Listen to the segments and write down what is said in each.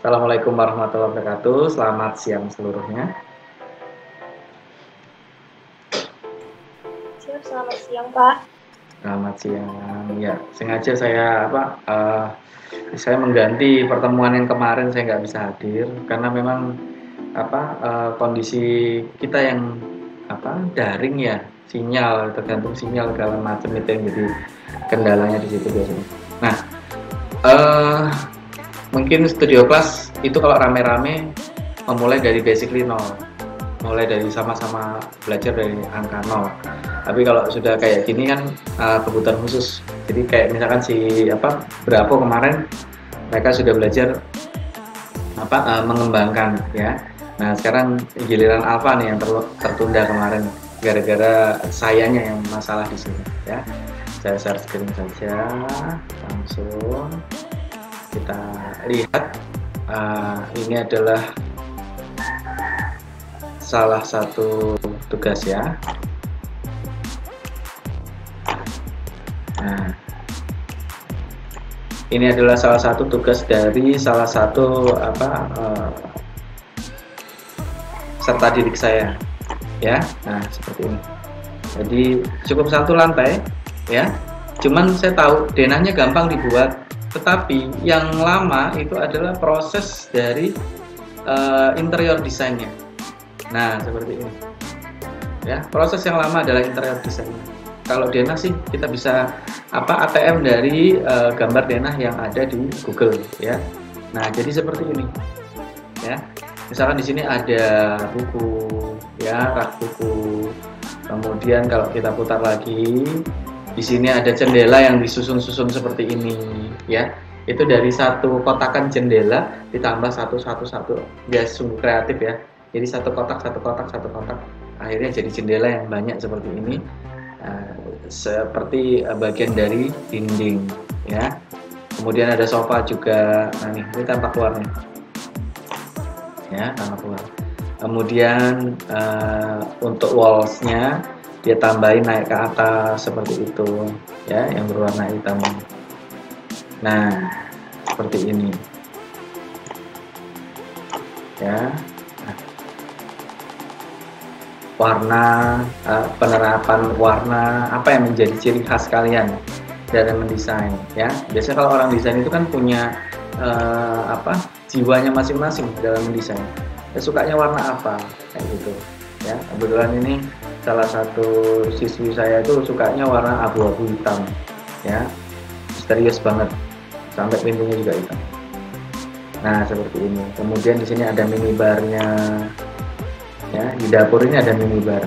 Assalamualaikum warahmatullahi wabarakatuh. Selamat siang seluruhnya. Selamat siang, Pak. Selamat siang. Ya, sengaja saya mengganti pertemuan yang kemarin saya nggak bisa hadir karena memang kondisi kita yang daring ya, sinyal tergantung sinyal segala macam itu yang jadi kendalanya di situ biasanya. Nah, mungkin studio kelas itu kalau rame-rame memulai dari basically nol, mulai dari sama-sama belajar dari angka nol. Tapi kalau sudah kayak gini kan kebutuhan khusus. Jadi kayak misalkan Bravo kemarin mereka sudah belajar mengembangkan ya. Nah sekarang giliran Alpha nih yang tertunda kemarin gara-gara sayanya yang masalah di sini ya. Saya share screen saja langsung kita lihat. Ini adalah salah satu tugas ya. Nah, ini adalah salah satu tugas dari salah satu serta didik saya ya. Nah seperti ini, jadi cukup satu lantai ya, cuman saya tahu denahnya gampang dibuat, tetapi yang lama itu adalah proses dari interior desainnya. Nah seperti ini ya, proses yang lama adalah interior desainnya. Kalau denah sih kita bisa ATM dari gambar denah yang ada di Google ya. Nah jadi seperti ini ya. Misalkan di sini ada buku ya, rak buku. Kemudian kalau kita putar lagi, di sini ada jendela yang disusun-susun seperti ini ya. Itu dari satu kotakan jendela ditambah satu. Dia sungguh kreatif ya. Jadi satu kotak, akhirnya jadi jendela yang banyak seperti ini. Seperti bagian dari dinding ya. Kemudian ada sofa juga. Nah ini tampak luarnya ya, tampak luar. Kemudian untuk wallsnya dia tambahin naik ke atas seperti itu ya, yang berwarna hitam. Nah seperti ini ya. Warna, penerapan warna, apa yang menjadi ciri khas kalian dalam mendesain ya. Biasanya kalau orang desain itu kan punya jiwanya masing-masing dalam mendesain. Sukanya warna apa kayak gitu ya. Kebetulan ini salah satu siswi saya itu sukanya warna abu-abu hitam ya, misterius banget, sampai pintunya juga hitam. Nah seperti ini. Kemudian di sini ada minibarnya ya, di dapur ini ada minibar.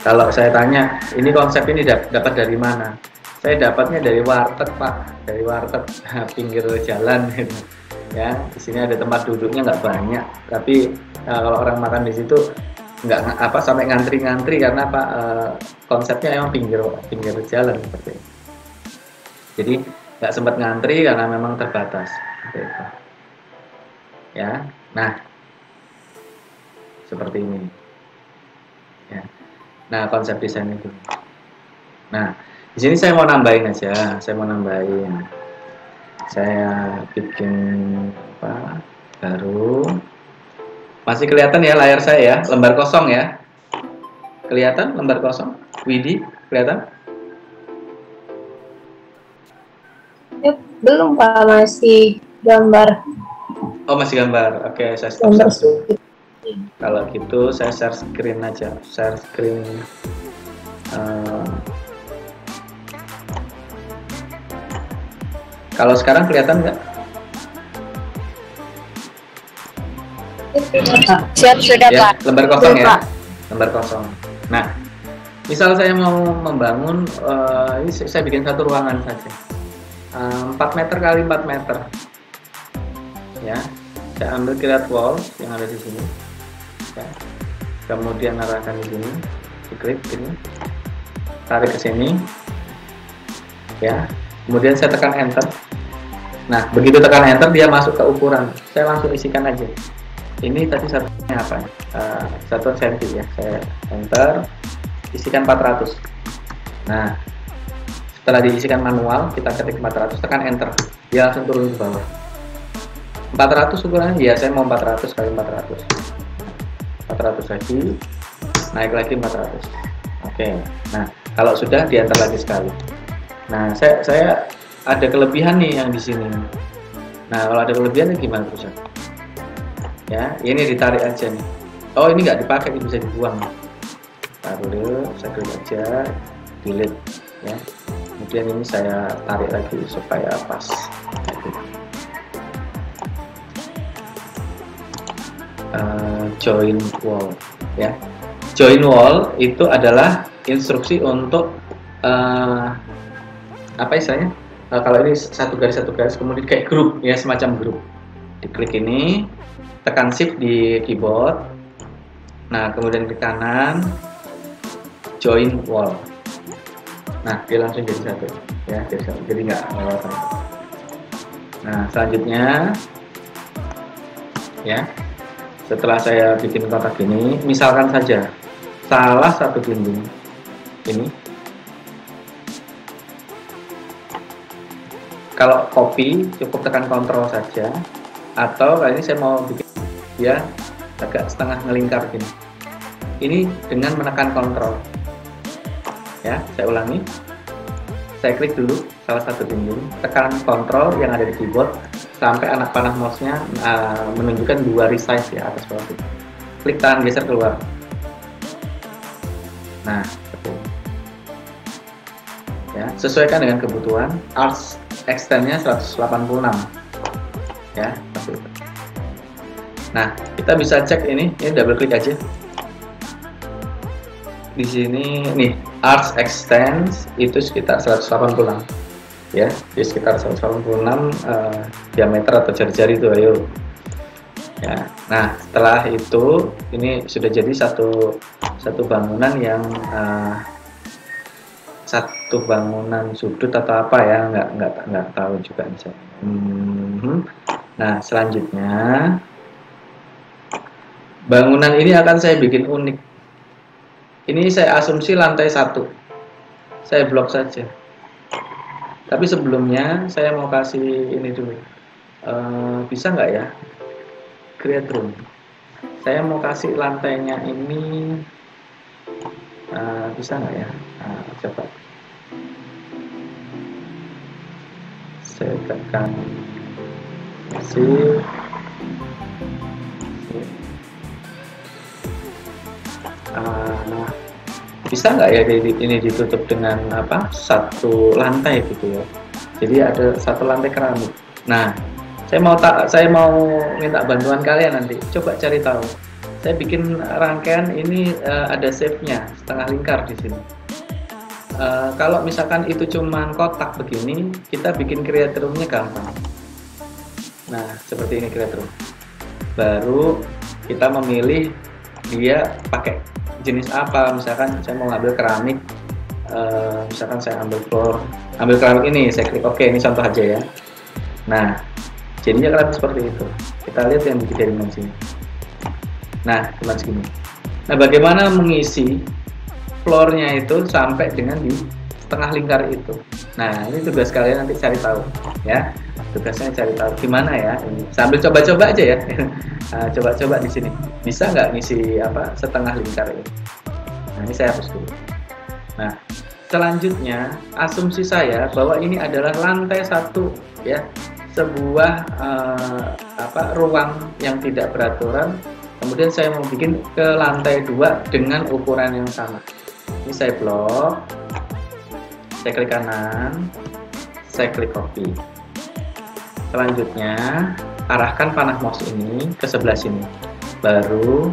Kalau saya tanya, ini konsep ini dapat dari mana? Saya dapatnya dari warteg Pak, dari warteg pinggir jalan gitu. Ya, di sini ada tempat duduknya nggak banyak, tapi kalau orang makan di situ nggak sampai ngantri-ngantri karena konsepnya emang pinggir jalan seperti itu. Jadi nggak sempat ngantri karena memang terbatas. Seperti itu. Ya, nah. Seperti ini ya. Nah konsep desain itu. Nah di sini saya mau nambahin aja, saya bikin baru. Masih kelihatan ya layar saya ya, lembar kosong ya, kelihatan lembar kosong. Widi kelihatan? Belum Pak, masih gambar. Oh masih gambar, oke saya stop. Kalau gitu saya share screen aja, kalau sekarang kelihatan nggak? Siap sudah ya, Pak. Lembar kosong ya, lembar kosong. Nah, misal saya mau membangun, ini saya bikin satu ruangan saja, 4 meter kali 4 meter, ya. Saya ambil create wall yang ada di sini. Ya. Kemudian arahkan di sini, diklik sini, tarik ke sini, ya. Kemudian saya tekan enter. Nah, begitu tekan enter dia masuk ke ukuran. Saya langsung isikan aja. Ini tadi satunya apa? Satuan senti ya. Saya enter, isikan 400. Nah, setelah diisikan manual, kita ketik 400, tekan enter. Dia langsung turun ke bawah. 400 ukurannya, ya saya mau 400 kali 400. 400 lagi, naik lagi 400. Oke, nah kalau sudah diantar lagi sekali. Nah saya ada kelebihan nih yang di sini. Nah kalau ada kelebihan gimana terus? Ya, ini ditarik aja nih. Oh ini nggak dipakai, ini bisa dibuang. Taruh dulu, saya klik aja, delete ya. Kemudian ini saya tarik lagi supaya pas. Join wall ya. Join wall itu adalah instruksi untuk apa istilahnya? Kalau ini satu garis kemudian kayak grup ya, semacam grup. Diklik ini, tekan shift di keyboard. Nah kemudian ke kanan, join wall. Nah dia langsung jadi satu ya, jadi nggak lewat. Nah selanjutnya ya, setelah saya bikin kotak ini, misalkan saja salah satu dinding ini, kalau copy cukup tekan Ctrl saja, atau kali ini saya mau bikin dia agak setengah ngelingkar gini. Ini dengan menekan Ctrl ya, saya ulangi, saya klik dulu salah satu dinding, tekan Ctrl yang ada di keyboard sampai anak panah mouse-nya menunjukkan 2 resize ya, atas bawah. Klik tahan geser keluar. Nah, seperti ini. Ya, sesuaikan dengan kebutuhan. Arc extend-nya 186. Ya, seperti itu. Nah, kita bisa cek ini double klik aja. Di sini nih, arc extend itu sekitar 186. Ya, di sekitar 186 diameter atau jari-jari itu, ayo. Ya, nah setelah itu ini sudah jadi satu bangunan yang satu bangunan sudut atau apa ya, nggak tahu juga nih. Nah selanjutnya bangunan ini akan saya bikin unik. Ini saya asumsi lantai 1, saya blok saja. Tapi sebelumnya saya mau kasih ini dulu, bisa nggak ya, create room. Saya mau kasih lantainya ini, bisa nggak ya? Coba saya tekan kasih. Bisa nggak ya ini ditutup dengan apa, satu lantai gitu ya, jadi ada satu lantai keramik. Nah saya mau minta bantuan kalian nanti, coba cari tahu. Saya bikin rangkaian ini ada shape-nya setengah lingkar di sini. Kalau misalkan itu cuman kotak begini, kita bikin create room-nya gampang. Nah seperti ini create room. Baru kita memilih dia pakai jenis apa. Misalkan saya mau ngambil keramik, misalkan saya ambil keramik ini, saya klik OK. Ini contoh aja ya. Nah jadinya keramik seperti itu. Kita lihat yang di dimensinya. Nah cuma segini. Nah bagaimana mengisi floornya itu sampai dengan di setengah lingkar itu. Nah ini tugas kalian nanti cari tahu ya. Tugasnya cari tahu gimana ya ini. Sambil coba-coba aja ya. Coba-coba di sini bisa nggak ngisi apa setengah lingkar ini. Nah ini saya hapus dulu. Nah selanjutnya asumsi saya bahwa ini adalah lantai 1 ya, sebuah ruang yang tidak beraturan. Kemudian saya mau bikin ke lantai 2 dengan ukuran yang sama. Ini saya blok, saya klik kanan, saya klik copy. Selanjutnya arahkan panah mouse ini ke sebelah sini, baru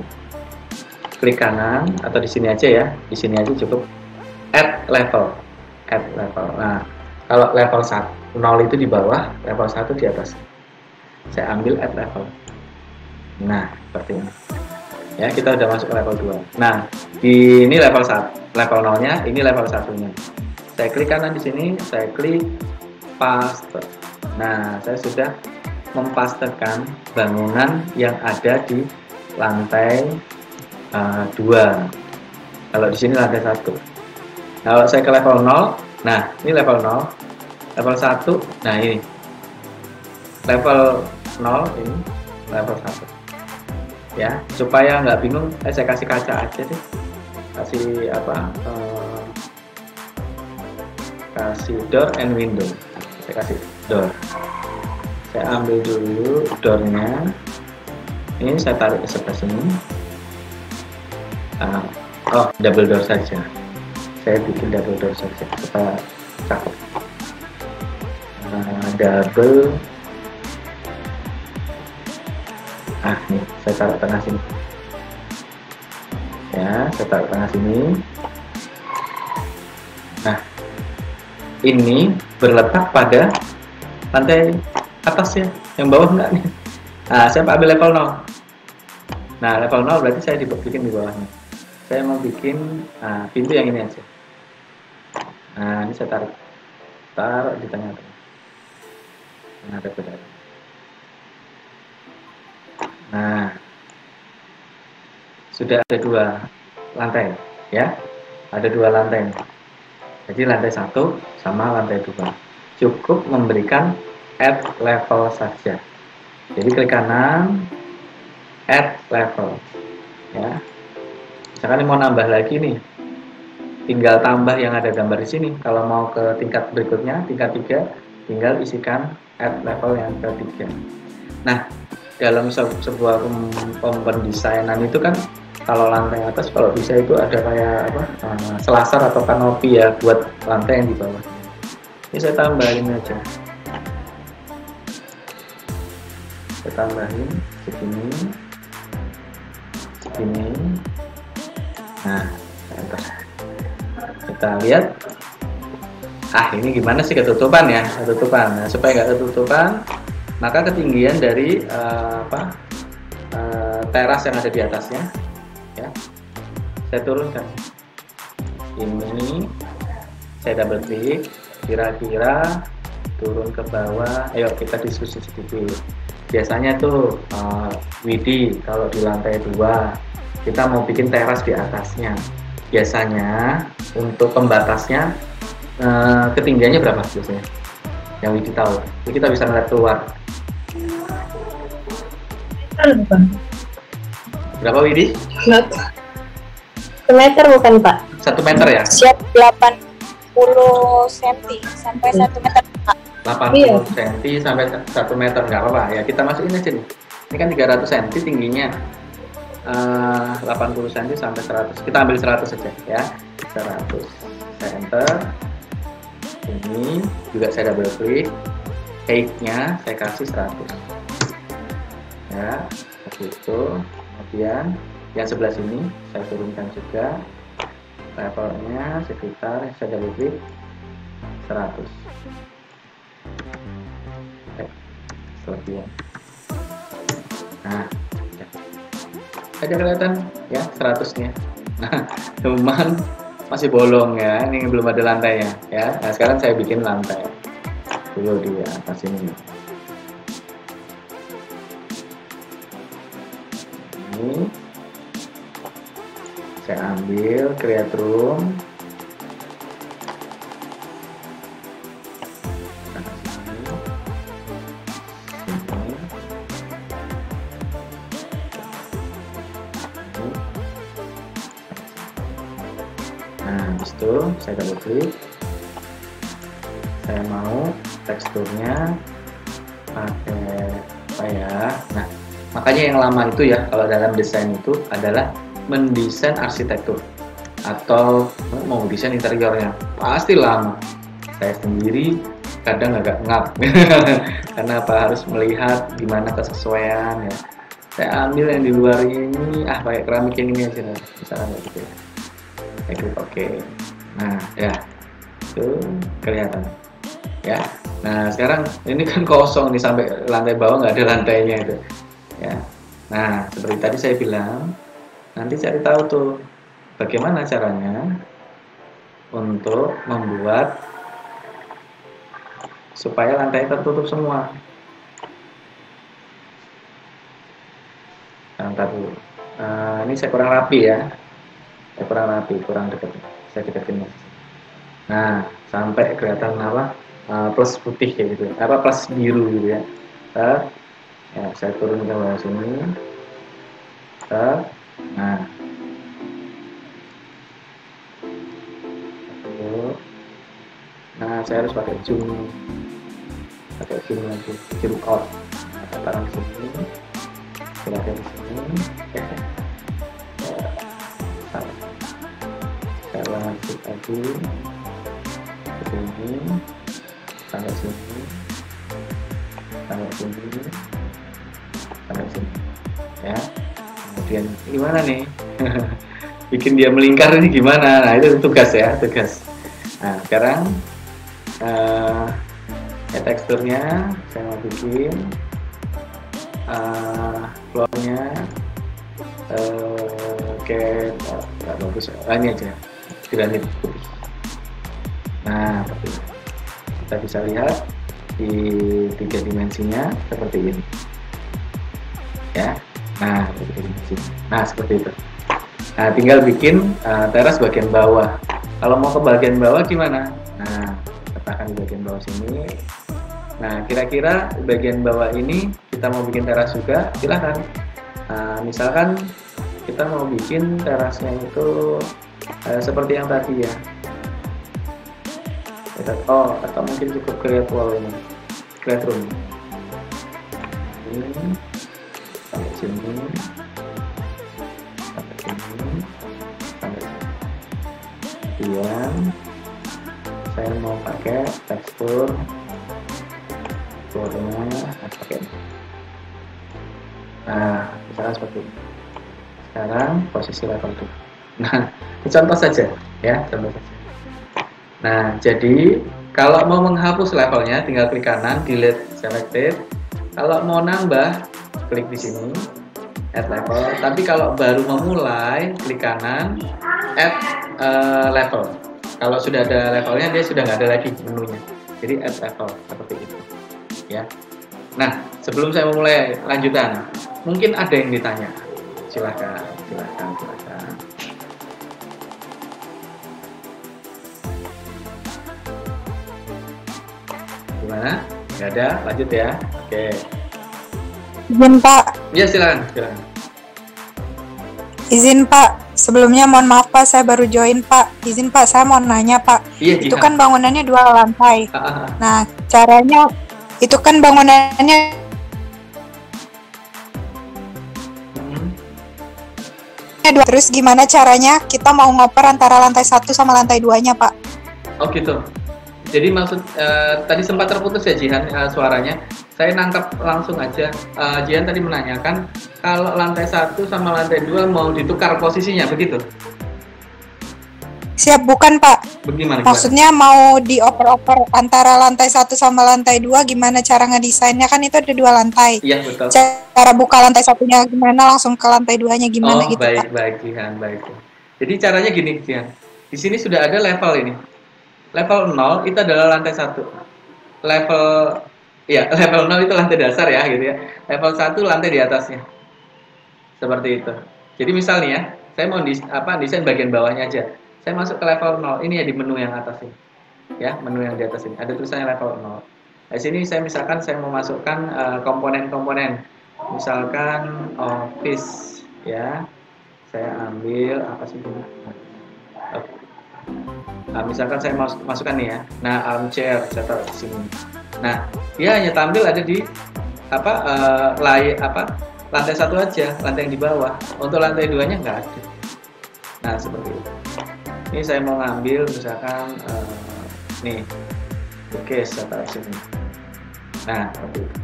klik kanan atau di sini aja ya, di sini aja cukup, add level. Nah kalau level 0 itu di bawah, level 1 di atas. Saya ambil add level. Nah seperti ini ya, kita udah masuk ke level 2. Nah ini level 1, level 0 nya, ini level 1 nya. Saya klik kanan di sini, saya klik paste. Nah saya sudah mempastekan bangunan yang ada di lantai 2. Kalau di sini lantai 1. Kalau saya ke level 0, nah ini level 0, level 1. Nah ini level 0 ini level 1 ya. Supaya nggak bingung, saya kasih kaca aja deh, kasih apa, kasih door and window. Saya kasih door, saya ambil dulu doornya, ini saya tarik ke sebelah sini. Oh, double door saja, saya bikin double door saja supaya cakep. Double, nih saya taruh tengah sini ya, saya taruh tengah sini. Nah, ini berletak pada lantai atas ya, yang bawah enggak nih. Nah, saya ambil level 0. Nah, level 0 berarti saya bikin di bawahnya. Saya mau bikin pintu yang ini aja. Nah, ini saya taruh di tengah-tengah. Nah, ada beda. Nah, sudah ada 2 lantai ya, ada 2 lantai. Jadi lantai 1 sama lantai 2 cukup memberikan add level saja. Jadi klik kanan, add level ya. Misalkan mau nambah lagi nih, tinggal tambah yang ada gambar di sini. Kalau mau ke tingkat berikutnya, tingkat 3, tinggal isikan add level yang ketiga. Nah, dalam sebuah pendesainan itu kan, kalau lantai atas kalau bisa itu ada kayak apa, selasar atau kanopi ya buat lantai yang di bawah. Ini saya tambahin aja, saya tambahin segini, segini. Nah, enter. Kita lihat, ini gimana sih ketutupan ya, ketutupan. Nah, supaya nggak ketutupan, maka ketinggian dari teras yang ada di atasnya ya, saya turunkan. Ini saya double klik, kira-kira turun ke bawah. Ayo kita diskusi sedikit. Biasanya tuh Widi kalau di lantai 2 kita mau bikin teras di atasnya, biasanya untuk pembatasnya ketinggiannya berapa biasanya? Yang Widi tahu, jadi kita bisa ngeliat keluar. Berapa Widi? 1 meter bukan Pak? 1 meter ya? Siap 80 cm sampai 1 meter. 80 cm sampai 1 meter, nggak apa-apa ya, kita masukin aja nih. Ini kan 300 cm tingginya, 80 cm sampai 100. Kita ambil 100 saja ya, 100. Saya enter. Ini juga saya double klik, height-nya saya kasih 100 ya, seperti itu. Kemudian yang sebelah sini saya turunkan juga levelnya sekitar, saya double klik 100. Kelebihan. Nah, ada kelihatan ya 100-nya. Nah, cuman masih bolong ya, ini belum ada lantainya ya. Nah, sekarang saya bikin lantai dulu di atas ini. Ini saya ambil create room, itu saya double klik, saya mau teksturnya pakai apa ya. Nah, makanya yang lama itu ya, kalau dalam desain itu adalah mendesain arsitektur atau mau desain interiornya pasti lama. Saya sendiri kadang agak ngap karena apa, harus melihat gimana kesesuaian ya. Saya ambil yang di luar ini, pakai keramik yang ini aja misalnya gitu ya. Saya klik oke. Nah ya, itu kelihatan ya. Nah sekarang ini kan kosong nih, sampai lantai bawah nggak ada lantainya itu ya. Nah seperti tadi saya bilang, nanti cari tahu tuh bagaimana caranya untuk membuat supaya lantai tertutup semua. Ntar dulu, ini saya kurang rapi ya, kurang dekat, saya deketin. Nah sampai kelihatan apa, plus putih kayak gitu, apa plus biru gitu ya. Ya, saya turun ke bawah sini. Nah, saya harus pakai zoom lagi, zoom out. Taruh di sini, berada di sini. Saya lanjut lagi ke sini, sampai sini, sampai sini, sampai sini. Ya. Kemudian gimana nih? Bikin dia melingkar ini gimana? Nah, itu tugas ya, tugas. Nah, sekarang teksturnya saya mau bikin flow-nya nggak bagus, ini aja granit putih. Nah, seperti ini. Kita bisa lihat di 3 dimensinya seperti ini ya. Nah, seperti itu. Nah, tinggal bikin teras bagian bawah. Kalau mau ke bagian bawah gimana? Nah, letakkan di bagian bawah sini. Nah, kira-kira bagian bawah ini kita mau bikin teras juga, silahkan. Nah, misalkan kita mau bikin terasnya itu seperti yang tadi ya. Atau mungkin cukup create wall ini, create room. Ini sampai sini, sampai sini, sampai sini. Kemudian saya mau pakai tekstur warnanya pakai. Nah, misalkan seperti ini. Sekarang posisi level 2. Nah, itu contoh saja ya, contoh saja. Nah, jadi kalau mau menghapus levelnya tinggal klik kanan, delete selected. Kalau mau nambah, klik di sini, add level. Tapi kalau baru memulai, klik kanan, add level. Kalau sudah ada levelnya, dia sudah nggak ada lagi menunya. Jadi add level seperti itu. Ya. Nah, sebelum saya memulai lanjutan, mungkin ada yang ditanya. Silakan. Gimana? Nggak ada? Lanjut ya. Oke. Izin Pak. Ya, silakan. Izin Pak. Sebelumnya mohon maaf Pak, saya baru join Pak. Izin Pak, saya mau nanya Pak. Iya, itu kan bangunannya 2 lantai. Nah, caranya itu kan bangunannya dua. Terus gimana caranya kita mau ngoper antara lantai 1 sama lantai 2-nya, Pak? Oh gitu. Jadi maksud tadi sempat terputus ya Jihan suaranya. Saya nangkap langsung aja. Jihan tadi menanyakan kalau lantai 1 sama lantai 2 mau ditukar posisinya, begitu? Siap, bukan Pak. Bagaimana? Maksudnya mau dioper-oper antara lantai 1 sama lantai 2, gimana cara ngedesainnya? Kan itu ada 2 lantai. Iya, betul. Cara buka lantai 1-nya gimana, langsung ke lantai 2-nya gimana gitu baik, Pak? baik Jihan, baik. Jadi caranya gini Jihan. Di sini sudah ada level ini. Level 0 itu adalah lantai 1. Level 0 itu lantai dasar ya gitu ya. Level 1 lantai di atasnya. Seperti itu. Jadi misalnya ya, saya mau desain bagian bawahnya aja. Saya masuk ke level 0, ini ya di menu yang atas ini. Ya, menu yang di atas ini. Ada tulisannya level 0. Di sini saya misalkan saya mau masukkan komponen-komponen. Misalkan office ya. Saya ambil apa sih ini? Nah, misalkan saya masukkan nih ya. Nah, armchair saya taruh di sini. Nah, dia hanya tampil ada di lantai 1 aja, lantai yang di bawah. Untuk lantai 2-nya nggak ada. Nah, seperti itu. Ini saya mau ngambil misalkan nih bookcase saya taruh sini. Nah, seperti itu.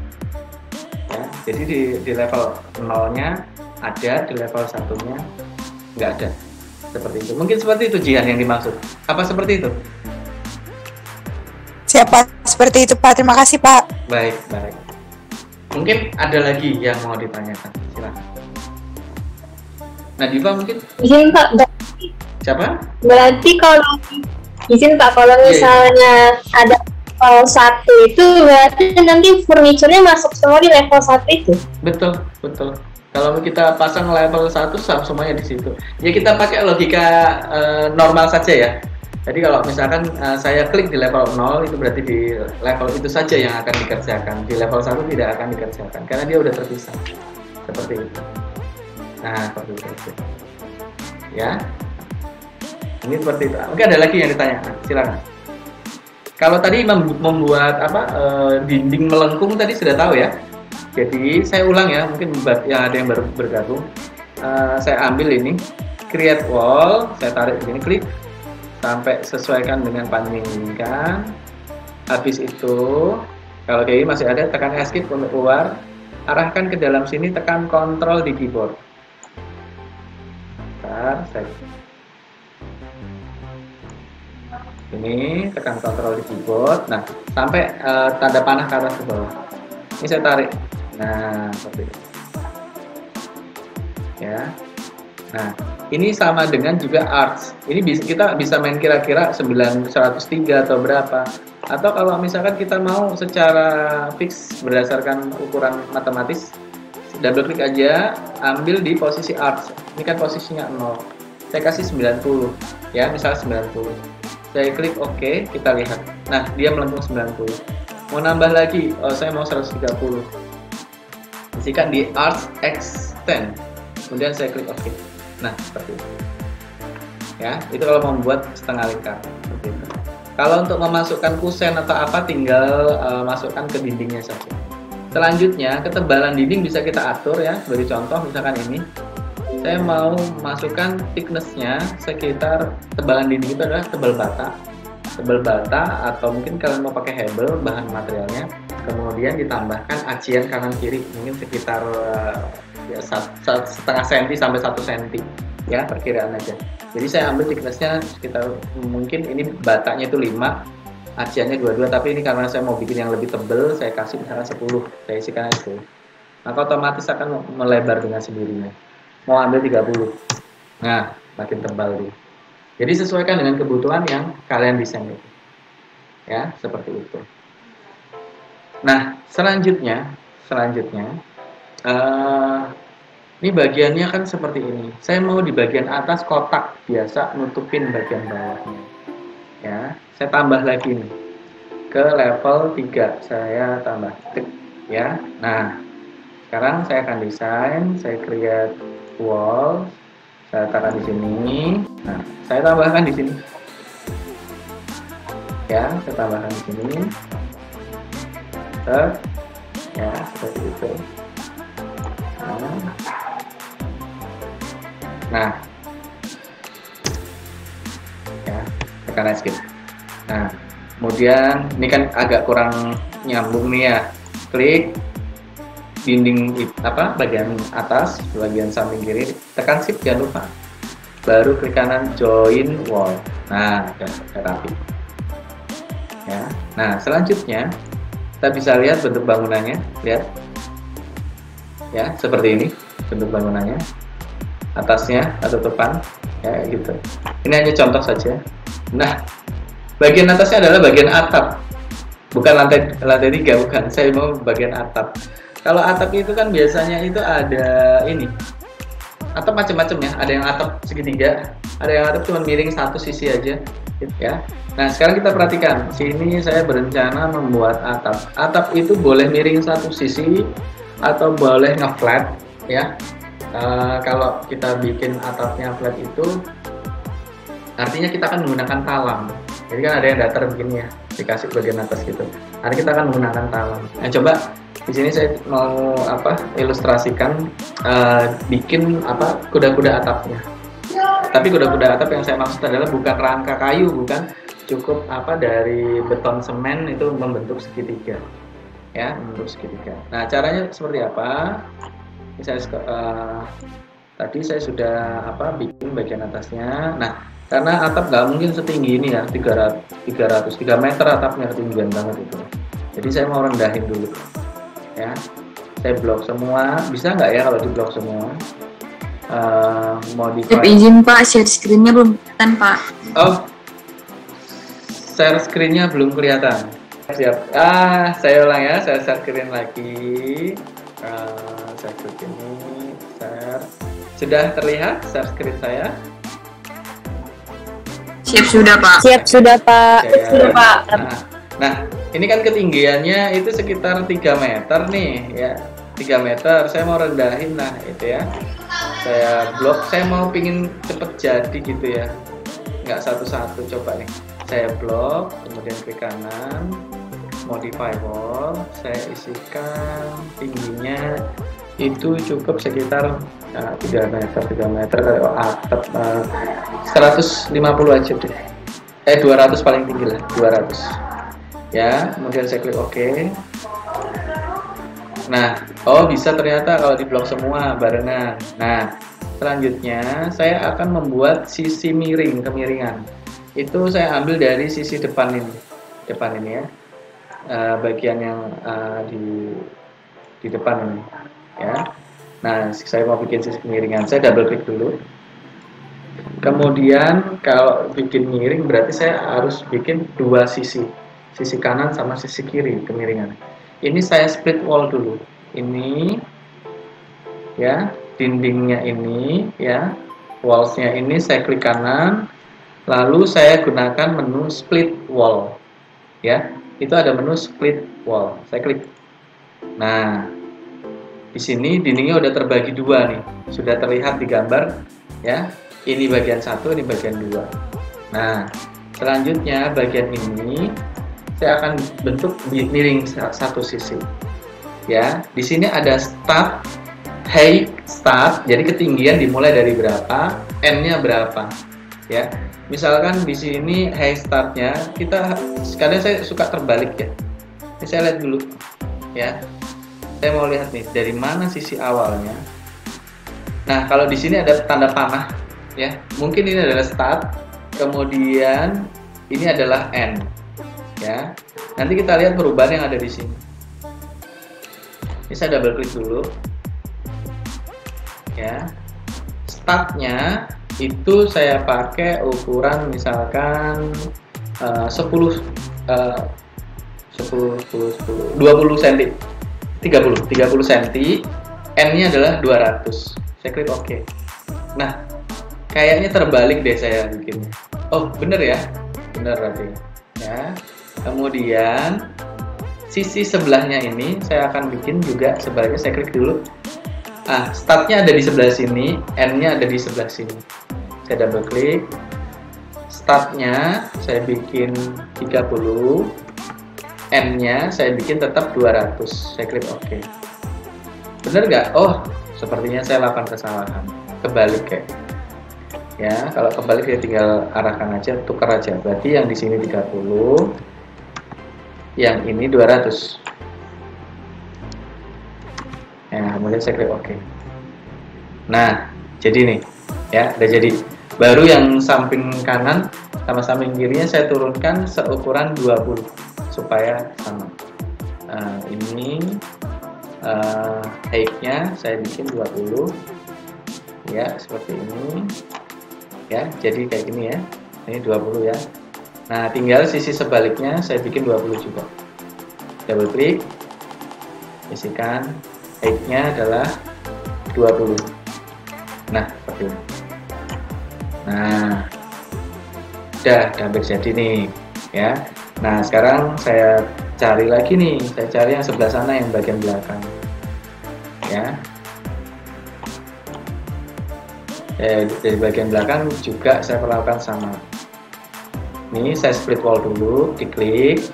Ya, jadi di level 0-nya ada, di level 1-nya nggak ada. Seperti itu. Mungkin seperti itu Jihan yang dimaksud. Apa seperti itu? Siapa? Seperti itu Pak. Terima kasih Pak. Baik. Mungkin ada lagi yang mau ditanyakan. Silakan. Nadifa mungkin? Izin Pak. Siapa? Berarti kalau izin Pak, kalau misalnya ada level 1 itu berarti nanti furniturnya masuk semua di level 1 itu? Betul. Kalau kita pasang level 1 semuanya di situ. Ya kita pakai logika normal saja ya. Jadi kalau misalkan saya klik di level 0, itu berarti di level itu saja yang akan dikerjakan. Di level 1 tidak akan dikerjakan karena dia udah terpisah. Seperti itu. Nah, seperti itu. Ya. Ini seperti itu. Mungkin ada lagi yang ditanya. Silakan. Kalau tadi membuat dinding melengkung tadi sudah tahu ya. Jadi saya ulang ya, mungkin buat yang ada yang baru bergabung. Saya ambil ini, create wall, saya tarik begini, klik sampai sesuaikan dengan panjang yang diinginkan. Habis itu kalau kayak ini masih ada, tekan escape untuk keluar, arahkan ke dalam sini, tekan kontrol di keyboard. Bentar, ini tekan kontrol di keyboard. Nah, sampai tanda panah ke atas ke bawah. Ini saya tarik. Nah, seperti itu. Ya. Nah, ini sama dengan juga arcs. Ini kita bisa main kira-kira 103 atau berapa. Atau kalau misalkan kita mau secara fix berdasarkan ukuran matematis, double klik aja, ambil di posisi arcs. Ini kan posisinya 0. Saya kasih 90. Ya, misalnya 90. Saya klik OK, kita lihat. Nah, dia melengkung 90. Mau nambah lagi, saya mau 130. Isikan di arcs extend. Kemudian saya klik OK. Nah, seperti itu. Ya, itu kalau mau membuat setengah lingkar seperti itu. Kalau untuk memasukkan kusen atau apa, tinggal masukkan ke dindingnya saja. Selanjutnya, ketebalan dinding bisa kita atur ya. Sebagai contoh, misalkan ini, saya mau masukkan thickness-nya sekitar, tebalan dinding itu adalah tebal bata, atau mungkin kalian mau pakai hebel bahan materialnya. Kemudian ditambahkan acian kanan kiri, mungkin sekitar ya, setengah senti sampai 1 senti ya, perkiraan aja. Jadi saya ambil thickness-nya sekitar, mungkin ini batanya itu 5, aciannya 22, tapi ini karena saya mau bikin yang lebih tebal, saya kasih misalnya 10, saya isikan aja 10. Maka otomatis akan melebar dengan sendirinya. Mau ambil 30, nah makin tebal dia. Jadi sesuaikan dengan kebutuhan yang kalian desain itu ya, seperti itu. Nah, selanjutnya ini bagiannya kan seperti ini. Saya mau di bagian atas kotak biasa nutupin bagian bawahnya. Ya, saya tambah lagi nih ke level 3. Saya tambah ya. Nah, sekarang saya akan desain, saya create wall. Saya letakkan di sini. Nah, saya tambahkan di sini. Ya, saya tambahkan di sini. Ya, seperti itu. Nah, ya, tekan escape. Nah, kemudian ini kan agak kurang nyambung nih ya. Klik dinding bagian atas, bagian samping kiri, tekan shift jangan lupa. Baru klik kanan join wall. Nah, udah rapi. Ya. Nah, selanjutnya kita bisa lihat bentuk bangunannya, lihat. Ya, seperti ini bentuk bangunannya. Atasnya atau depan ya gitu. Ini hanya contoh saja. Nah, bagian atasnya adalah bagian atap, bukan lantai 3, bukan. Saya mau bagian atap. Kalau atap itu kan biasanya itu ada ini atap macam-macam ya. Ada yang atap segitiga, ada yang atap cuma miring satu sisi aja gitu ya. Nah, sekarang kita perhatikan sini, saya berencana membuat atap. Atap itu boleh miring satu sisi atau boleh nge-flat ya. Kalau kita bikin atapnya flat itu artinya kita akan menggunakan talam. Jadi kan ada yang datar begini ya, dikasih bagian atas gitu. Nanti kita akan menggunakan talam. Nah, coba di sini saya mau ilustrasikan bikin kuda-kuda atapnya. Tapi kuda-kuda atap yang saya maksud adalah bukan rangka kayu, bukan, cukup dari beton semen itu membentuk segitiga. Ya, membentuk segitiga. Nah, caranya seperti apa? Tadi saya sudah bikin bagian atasnya. Nah, karena atap nggak mungkin setinggi ini ya, 3 meter atapnya, ketinggian banget itu. Jadi saya mau rendahin dulu ya. Saya blok semua, bisa nggak ya kalau di blok semua? Modify. Izin Pak, share screen-nya belum kelihatan Pak. Oh, share screen-nya belum kelihatan. Siap. Saya ulang ya, saya share screen lagi. Saya klik ini, share. Sudah terlihat share screen saya? Siap sudah, Pak. Siap sudah, Pak. Ya. Sudah, Pak. Nah, ini kan ketinggiannya itu sekitar 3 meter nih ya. 3 meter, saya mau rendahin nah itu ya. Saya blok, saya mau pingin cepet jadi gitu ya. Nggak satu-satu, coba nih. Saya blok, kemudian klik kanan, modify wall, saya isikan tingginya itu cukup sekitar 3 meter kalau atap 150 aja deh. 200 paling tinggi lah, 200. Ya, kemudian saya klik OK. Nah, bisa ternyata kalau diblok semua barengan. Nah, selanjutnya saya akan membuat sisi miring, kemiringan. Itu saya ambil dari sisi depan ini ya. Bagian yang di depan ini ya. Nah, saya mau bikin sisi kemiringan, saya double klik dulu. Kemudian kalau bikin miring berarti saya harus bikin dua sisi kanan sama sisi kiri kemiringan. Ini saya split wall dulu. Ini ya, dindingnya ini ya, wallsnya ini saya klik kanan, lalu saya gunakan menu split wall ya. Itu ada menu split wall, saya klik. Nah, di sini dindingnya udah terbagi dua nih, sudah terlihat di gambar ya. Ini bagian satu, ini bagian dua. Nah, selanjutnya bagian ini saya akan bentuk miring satu sisi ya. Di sini ada start, height start, jadi ketinggian dimulai dari berapa, n-nya berapa ya. Misalkan di sini height startnya kita sekalian, saya suka terbalik ya. Ini saya lihat dulu ya. Saya mau lihat nih dari mana sisi awalnya. Nah, kalau di sini ada tanda panah ya, mungkin ini adalah start, kemudian ini adalah end ya. Nanti kita lihat perubahan yang ada di sini. Ini saya double klik dulu ya. Startnya itu saya pakai ukuran misalkan 20 cm, 30 cm, n-nya adalah 200. Saya klik OK. Nah, kayaknya terbalik deh saya bikinnya. Oh, bener ya? Bener berarti ya. Kemudian sisi sebelahnya ini saya akan bikin juga sebaliknya. Saya klik dulu. Startnya ada di sebelah sini, n-nya ada di sebelah sini. Saya double klik. Startnya saya bikin 30, n-nya saya bikin tetap 200. Saya klik OK. Bener nggak? Oh, sepertinya saya lakukan kesalahan. Kebalik kayak. Ya, kalau kebalik ya tinggal arahkan aja, tukar aja. Berarti yang di sini 30, yang ini 200. Nah, kemudian saya klik OK. Nah, jadi nih, ya, udah jadi. Baru yang samping kanan sama samping kirinya saya turunkan seukuran 20 supaya sama. Ini height-nya saya bikin 20, ya, seperti ini. Ya, jadi kayak gini ya. Ini 20 ya. Nah, tinggal sisi sebaliknya saya bikin 20 juga. Double klik, isikan, height-nya adalah 20. Nah, seperti ini. Nah, udah hampir jadi nih ya. Nah, sekarang saya cari lagi nih, saya cari yang sebelah sana yang bagian belakang ya. Dari bagian belakang juga saya perlakukan sama. Ini saya split wall dulu, diklik,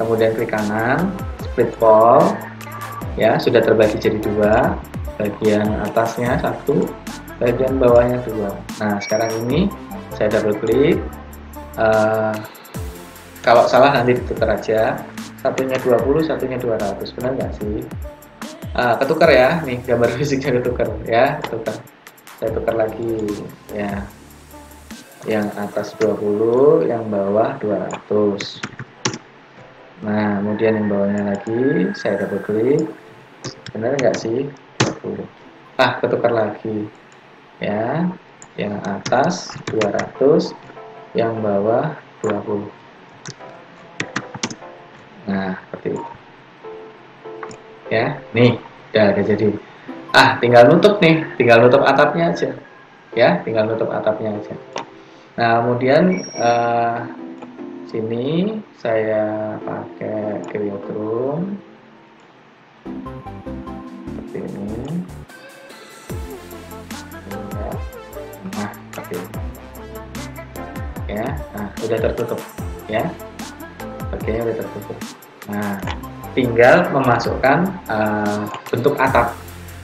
kemudian klik kanan, split wall ya, sudah terbagi jadi dua, bagian atasnya satu, bagian bawahnya dua. Nah, sekarang ini saya double klik. Kalau salah nanti ditukar aja, satunya 20, satunya 200, benar nggak sih? Ketukar ya, nih gambar fisiknya ketukar ya, ketukar. Saya tukar lagi ya, yang atas 20, yang bawah 200. Nah, kemudian yang bawahnya lagi saya double klik, benar nggak sih? 20. Ketukar lagi ya, yang atas 200, yang bawah 20. Nah, seperti itu ya. Nih udah jadi. Tinggal nutup nih, tinggal nutup atapnya aja ya, tinggal nutup atapnya aja. Nah, kemudian sini saya pakai create room seperti ini. Nah, seperti ini. Ya, nah udah tertutup ya. Bagiannya udah tertutup. Nah, tinggal memasukkan bentuk atap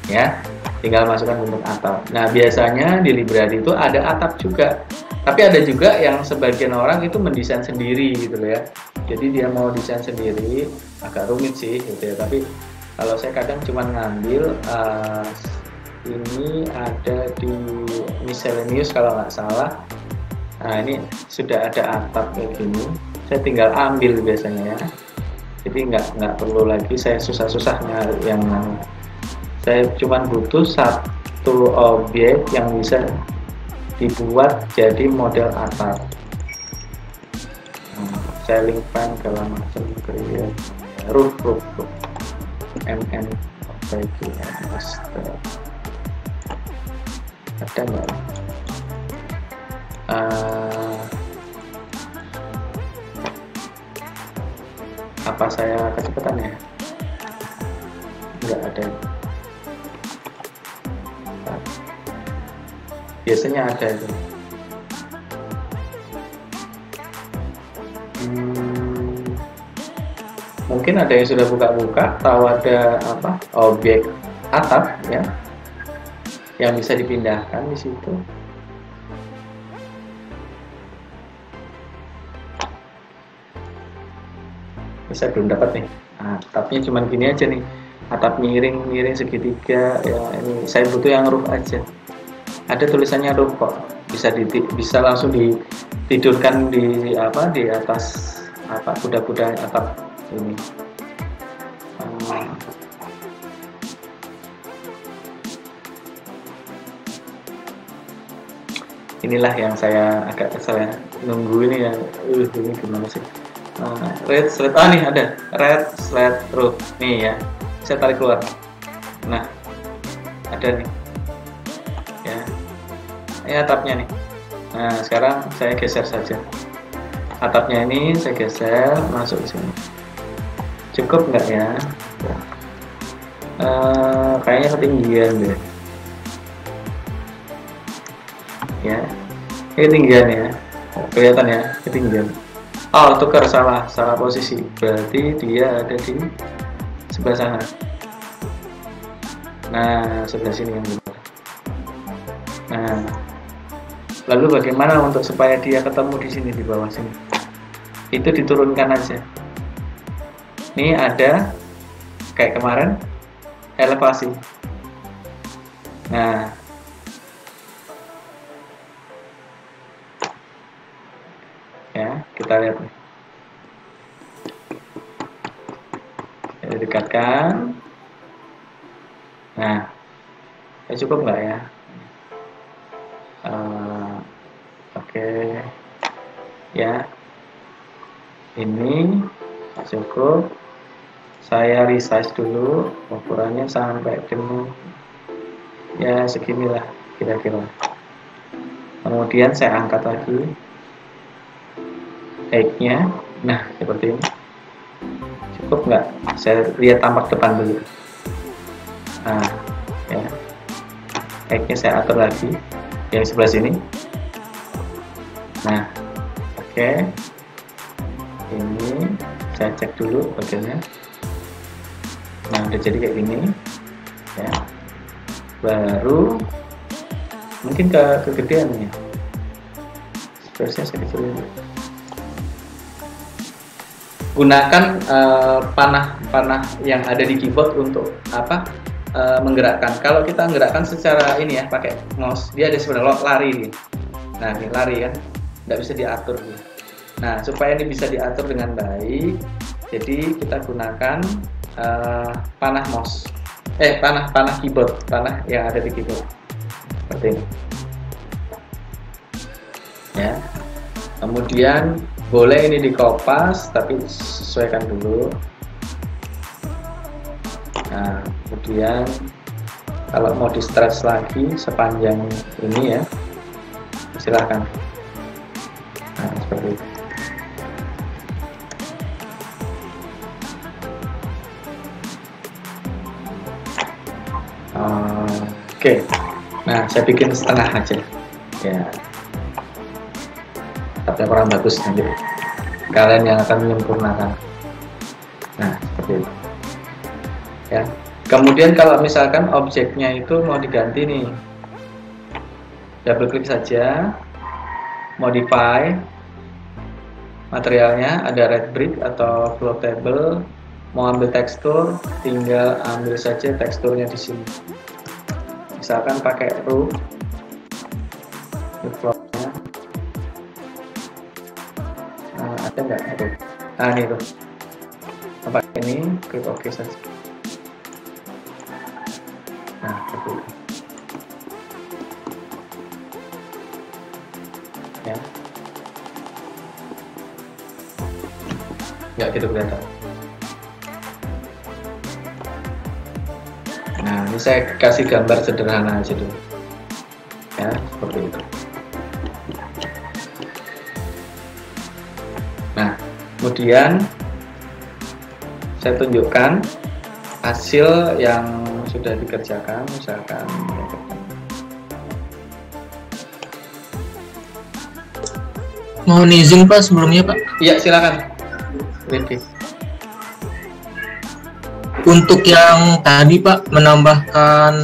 ya. Tinggal masukkan bentuk atap. Nah, biasanya di library itu ada atap juga. Tapi ada juga yang sebagian orang itu mendesain sendiri gitu ya. Jadi dia mau desain sendiri, agak rumit sih gitu ya. Tapi kalau saya kadang cuma ngambil ini ada di miscellaneous kalau nggak salah. Nah, ini sudah ada atap kayak gini. Saya tinggal ambil biasanya ya. Jadi nggak perlu lagi saya susah-susah nyari yang mana. Saya cuma butuh satu objek yang bisa dibuat jadi model atap. Ceiling fan segala macam, create roof MN ada nggak? Apa saya kecepatan ya? Nggak ada. Biasanya ada itu. Mungkin ada yang sudah buka-buka, tahu ada apa objek atap ya, yang bisa dipindahkan di situ. Saya belum dapat nih. Nah, atapnya cuma gini aja nih, atap miring segitiga ya. Ini saya butuh yang roof aja. Ada tulisannya roof kok, bisa langsung ditidurkan di apa di atas apa kuda-kuda atap ini. Inilah yang saya agak kesal ya, nunggu ini ya. Ini gimana sih? Red slate, nih ada red slate roof nih ya. Saya tarik keluar. Nah, ada nih. Ini atapnya nih. Nah, sekarang saya geser saja. Atapnya ini saya geser masuk ke sini. Cukup nggak ya? Kayaknya ketinggian deh. Ya, ketinggian ya. Kelihatan ya, ketinggian. Oh, tukar salah posisi. Berarti dia ada di sebelah sana. Nah, sebelah sini yang benar. Nah, lalu bagaimana untuk supaya dia ketemu di sini di bawah sini? Itu diturunkan aja. Ini ada kayak kemarin elevasi. Nah, ya kita lihat nih. Kita dekatkan. Nah, cukup nggak ya? Oke. Ya, ini cukup. Saya resize dulu ukurannya sampai dengan ya seginilah kira-kira. Kemudian saya angkat lagi height-nya. Nah, seperti ini. Cukup nggak? Saya lihat tampak depan dulu. Nah, ya. Height-nya saya atur lagi yang sebelah sini. Nah, oke. Ini saya cek dulu bagiannya. Nah, udah jadi kayak gini ya. Baru mungkin kegedean ya. Space-nya saya kecilin. Gunakan panah yang ada di keyboard untuk apa? Menggerakkan. Kalau kita menggerakkan secara ini ya, pakai mouse, dia ada sebenarnya lari nih. Nah, ini lari kan, nggak bisa diatur nih. Nah, supaya ini bisa diatur dengan baik, jadi kita gunakan panah mouse, panah keyboard, panah yang ada di keyboard seperti ini. Ya. Kemudian boleh ini dikopas, tapi sesuaikan dulu. Nah, kemudian kalau mau di stretch lagi sepanjang ini ya, silahkan. seperti itu. Oke. Nah, saya bikin setengah aja. Ya. Tapi kurang bagus nanti. Kalian yang akan menyempurnakan. Nah, seperti itu. Ya. Kemudian kalau misalkan objeknya itu mau diganti nih, double klik saja, modify, materialnya ada red brick atau floatable, mau ambil tekstur, tinggal ambil saja teksturnya di sini. Misalkan pakai roof, floatnya, ada nggak roof? Nah ini roof. Apa ini? Klik OK saja. Nah, seperti itu. Ya. Nggak gitu kelihatan. Nah, ini saya kasih gambar sederhana aja dulu. Ya, seperti itu. Nah, kemudian saya tunjukkan hasil yang sudah dikerjakan, misalkan. Mohon izin Pak sebelumnya Pak. Iya, silakan. Rifki. Untuk yang tadi Pak menambahkan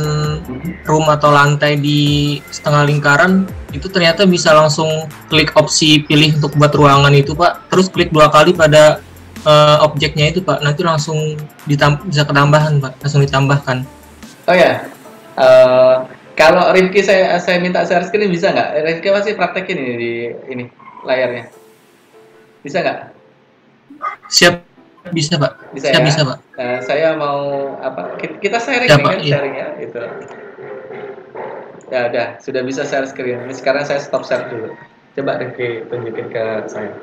room atau lantai di setengah lingkaran itu ternyata bisa langsung klik opsi pilih untuk buat ruangan itu Pak. Terus klik 2 kali pada objeknya itu Pak. Nanti langsung bisa ketambahan Pak. Langsung ditambahkan. Oh ya. Kalau Rifki saya minta share screen bisa nggak? Rifki pasti praktekin ini di ini layarnya. Bisa nggak? Siap, bisa Pak. Bisa Siap, ya? bisa Pak. Saya mau apa? Kita sharing Ya, nih, Pak, kan, iya. sharing ya, itu. Ya udah, sudah bisa share screen. Sekarang saya stop share dulu. Coba Rifki tunjukin ke saya.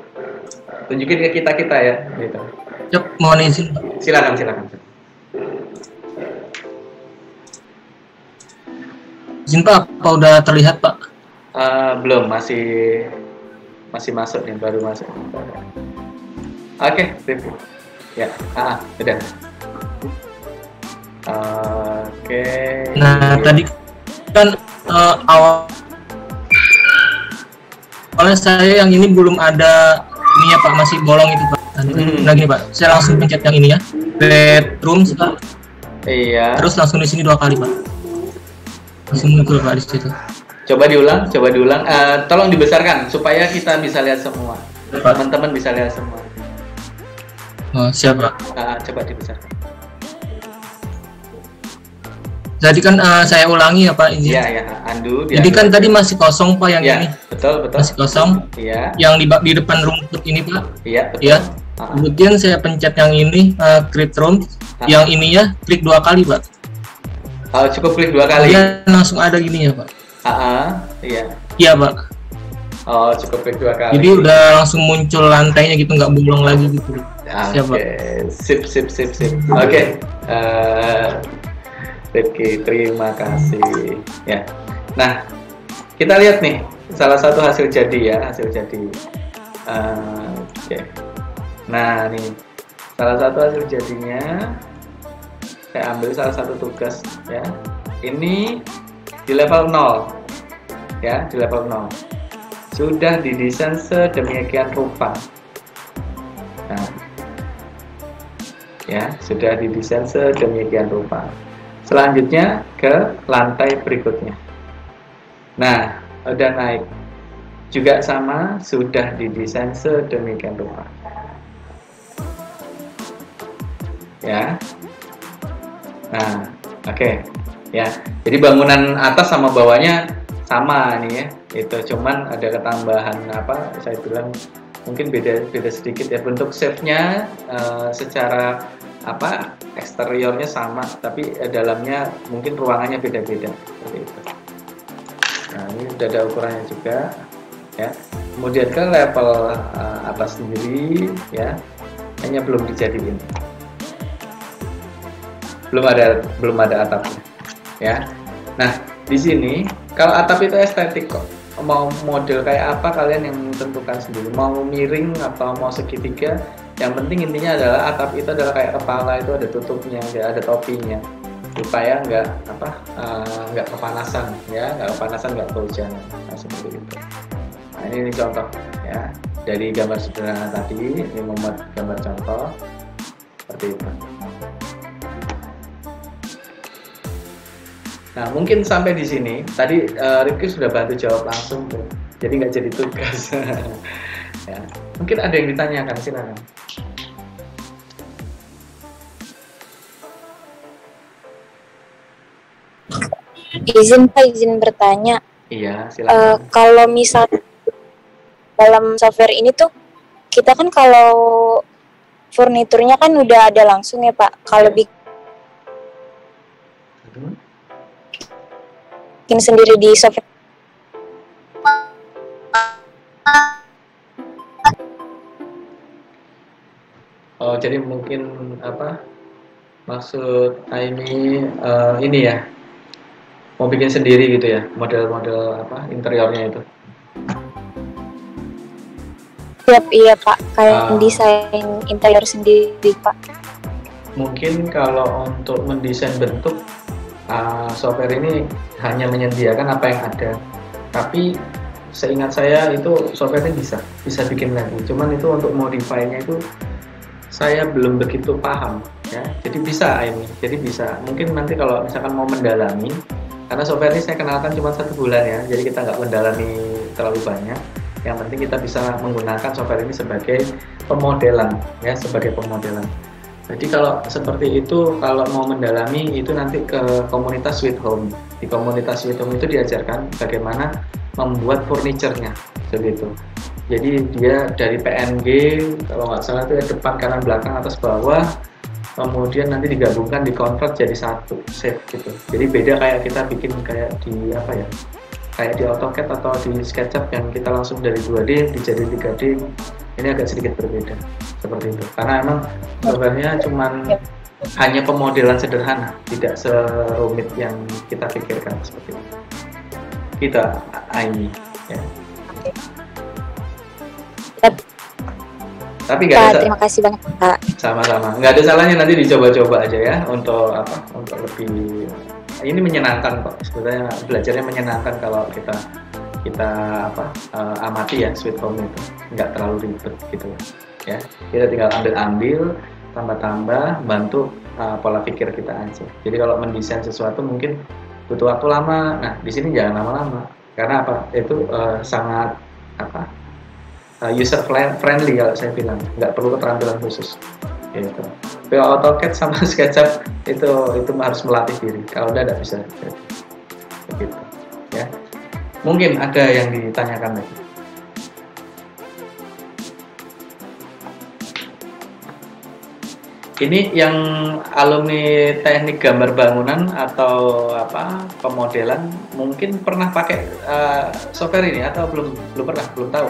Tunjukin ke kita ya, gitu. Siap, mohon izin Pak. Silakan. Izin Pak, apa udah terlihat Pak? Belum, masih masuk nih, baru masuk. Oke, Rifki. Ya, udah. Oke. Nah, tadi kan awalnya saya yang ini belum ada ini ya Pak, masih bolong itu Pak. Lagi Pak, saya langsung pencet yang ini ya, bedroom Pak. Iya. Terus langsung di sini 2 kali Pak. Langsung muncul Pak di situ. Coba diulang. Tolong dibesarkan supaya kita bisa lihat semua. Teman-teman bisa lihat semua. Oh, siap Pak. Coba dibesarkan. Jadi kan saya ulangi ya Pak, izin. Iya, undo. Jadi kan tadi masih kosong Pak yang ini. Betul. Masih kosong. Iya. Yang di depan rumput ini Pak. Iya, betul. Ya. Kemudian saya pencet yang ini, create room. Yang ini ya, klik 2 kali Pak. Cukup klik 2 kali. Kemudian langsung ada gini ya Pak. Iya. Iya Pak. Cukup klik 2 kali. Jadi udah langsung muncul lantainya gitu, nggak bolong lagi gitu. Siap Pak. Sip. Oke. Rifki, terima kasih. Ya. Nah, kita lihat nih salah satu hasil jadi ya, Oke. Nah, nih salah satu hasil jadinya. Saya ambil salah satu tugas ya. Ini di level 0. Ya, di level 0. Sudah didesain sedemikian rupa. Nah. Ya, sudah didesain sedemikian rupa. Selanjutnya ke lantai berikutnya. Nah, udah naik. Juga sama, sudah didesain sedemikian rupa. Ya. Nah, oke. Ya. Jadi bangunan atas sama bawahnya sama nih ya. Itu cuman ada ketambahan apa? Saya bilang mungkin beda sedikit ya, bentuk shape-nya secara apa eksteriornya sama, tapi dalamnya mungkin ruangannya beda-beda seperti itu. Nah, ini sudah ada ukurannya juga ya. Kemudian ke level atas sendiri ya, hanya belum dijadiin, belum ada atapnya ya. Nah, di sini kalau atap itu estetik kok, mau model kayak apa kalian yang tentukan sendiri, mau miring atau mau segitiga. Yang penting intinya adalah atap itu adalah kayak kepala itu ada tutupnya, ada topinya, supaya nggak kepanasan ya, nggak kepanasan, nggak kehujanan, nah, seperti itu. Nah ini contoh ya dari gambar sederhana tadi, ini membuat gambar contoh seperti itu. Nah mungkin sampai di sini tadi Rifki sudah bantu jawab langsung tuh, jadi nggak jadi tugas. Ya. Mungkin ada yang ditanyakan, silakan. Izin bertanya. Iya, silakan. Kalau misal dalam software ini tuh kita kan kalau furniturnya kan udah ada langsung ya Pak. Kalau bikin sendiri di software. Oh, jadi mungkin apa? Maksud Aimi ini ya, mau bikin sendiri gitu ya, model-model apa interiornya itu? Siap, iya Pak, kayak desain interior sendiri Pak. Mungkin kalau untuk mendesain bentuk, software ini hanya menyediakan apa yang ada. Tapi seingat saya itu software ini bisa bikin lagi. Cuman itu untuk modify-nya itu saya belum begitu paham ya. Jadi bisa ini, jadi bisa. Mungkin nanti kalau misalkan mau mendalami, karena software ini saya kenalkan cuma 1 bulan ya, jadi kita nggak mendalami terlalu banyak. Yang penting kita bisa menggunakan software ini sebagai pemodelan ya, sebagai pemodelan. Jadi kalau seperti itu, kalau mau mendalami itu nanti ke komunitas Sweet Home. Di komunitas Sweet Home itu diajarkan bagaimana membuat furniture-nya begitu. Jadi dia dari PNG kalau nggak salah itu ya, depan, kanan, belakang, atas, bawah, kemudian nanti digabungkan, dikonvert jadi satu set gitu. Jadi beda kayak kita bikin kayak di apa ya, kayak di AutoCAD atau di SketchUp yang kita langsung dari 2D dijadiin 3D. Ini agak sedikit berbeda seperti itu, karena emang software-nya cuman hanya pemodelan sederhana, tidak serumit yang kita pikirkan seperti itu. Kita ini ya. Tapi nggak ada. Terima kasih banyak Pak. Sama-sama, nggak ada salahnya nanti dicoba-coba aja ya, untuk apa? Untuk lebih ini menyenangkan kok. Sebenarnya belajarnya menyenangkan kalau kita amati ya Sweet Home itu, nggak terlalu ribet gitu ya. Kita tinggal ambil, tambah-tambah, bantu pola pikir kita aja. Jadi kalau mendesain sesuatu mungkin butuh waktu lama. Nah di sini jangan lama-lama, karena apa? Itu sangat user friendly kalau saya bilang, nggak perlu keterampilan khusus. Gitu. AutoCAD sama SketchUp itu harus melatih diri. Kalau udah nggak bisa. Begitu ya. Mungkin ada yang ditanyakan lagi. Ini yang alumni teknik gambar bangunan atau pemodelan mungkin pernah pakai software ini atau belum pernah, belum tahu.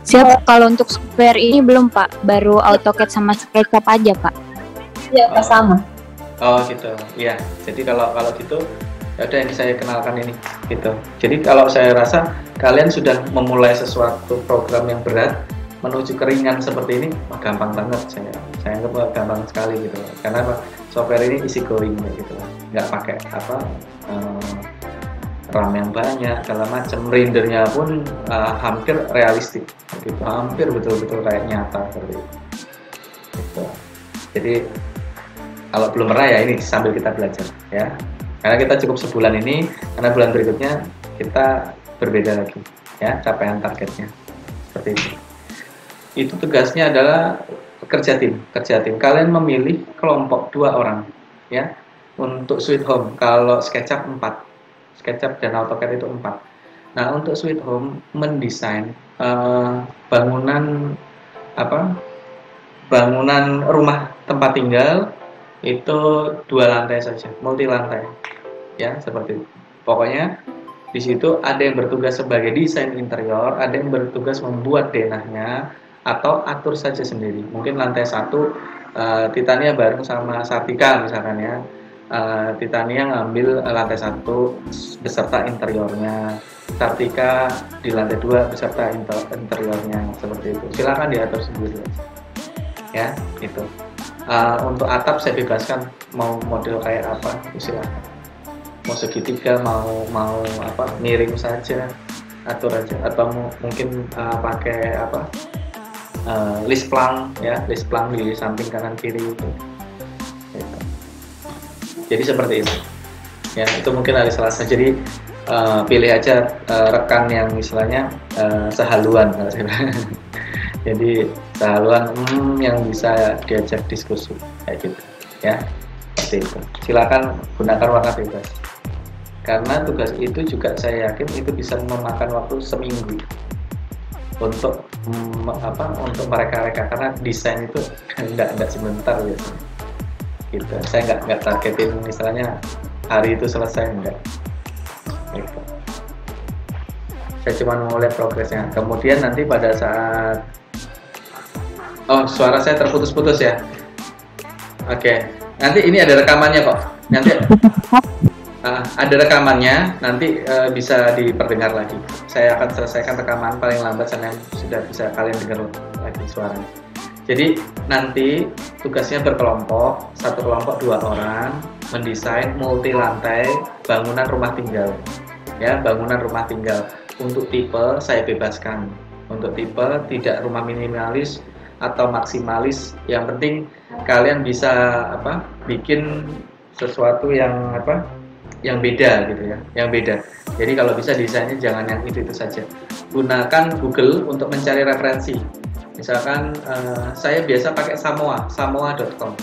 Siap, kalau untuk software ini belum Pak, baru AutoCAD sama SketchUp aja Pak. Iya, sama. Oh gitu, iya. Jadi kalau gitu ada yang saya kenalkan ini gitu. Jadi kalau saya rasa kalian sudah memulai sesuatu program yang berat menuju keringan seperti ini, gampang banget. Saya anggap gampang sekali gitu. Karena software ini easy going gitu, nggak pakai RAM yang banyak, segala macam. Rendernya pun hampir realistik, gitu. Hampir betul-betul kayak nyata seperti itu. Gitu. Jadi kalau belum pernah ya ini sambil kita belajar ya. Karena kita cukup sebulan ini, karena bulan berikutnya kita berbeda lagi ya, capaian targetnya seperti itu. Itu tugasnya adalah kerja tim. Kalian memilih kelompok 2 orang ya untuk Sweet Home. Kalau SketchUp 4, SketchUp dan AutoCAD itu 4. Nah untuk Sweet Home mendesain bangunan rumah tempat tinggal itu 2 lantai saja, multi lantai ya, seperti itu. Pokoknya di situ ada yang bertugas sebagai desain interior, ada yang bertugas membuat denahnya atau atur saja sendiri. Mungkin lantai 1 Titania bareng sama Sartika misalkan ya, Titania ngambil lantai 1 beserta interiornya, Sartika di lantai 2 beserta interiornya, seperti itu. Silakan diatur sendiri ya, itu. Untuk atap saya bebaskan mau model kayak apa, silakan. Mau segitiga, mau apa, miring saja, atur aja, atau mungkin pakai apa, list plank ya, list plank di samping kanan kiri itu. Jadi seperti itu ya, itu mungkin hari Selasa. Jadi pilih aja rekan yang istilahnya sehaluan jadi sehaluan yang bisa diajak diskusi kayak gitu ya, seperti itu. Silakan gunakan warna bebas, karena tugas itu juga saya yakin itu bisa memakan waktu seminggu untuk untuk mereka-reka, karena desain itu enggak sebentar biasanya gitu. Saya nggak targetin misalnya hari itu selesai, enggak gitu. Saya cuma mau lihat progresnya. Kemudian nanti pada saat suara saya terputus-putus ya. Oke. Nanti ini ada rekamannya kok. Nanti ada rekamannya, nanti bisa diperdengar lagi. Saya akan selesaikan rekaman paling lambat sampai sudah bisa kalian dengar lagi suaranya. Jadi nanti tugasnya berkelompok, satu kelompok 2 orang mendesain multi lantai bangunan rumah tinggal. Ya, bangunan rumah tinggal. Untuk tipe saya bebaskan. Untuk tipe tidak rumah minimalis atau maksimalis. Yang penting kalian bisa bikin sesuatu yang yang beda gitu ya, yang beda. Jadi kalau bisa desainnya jangan yang itu saja. Gunakan Google untuk mencari referensi. Misalkan saya biasa pakai samoa.com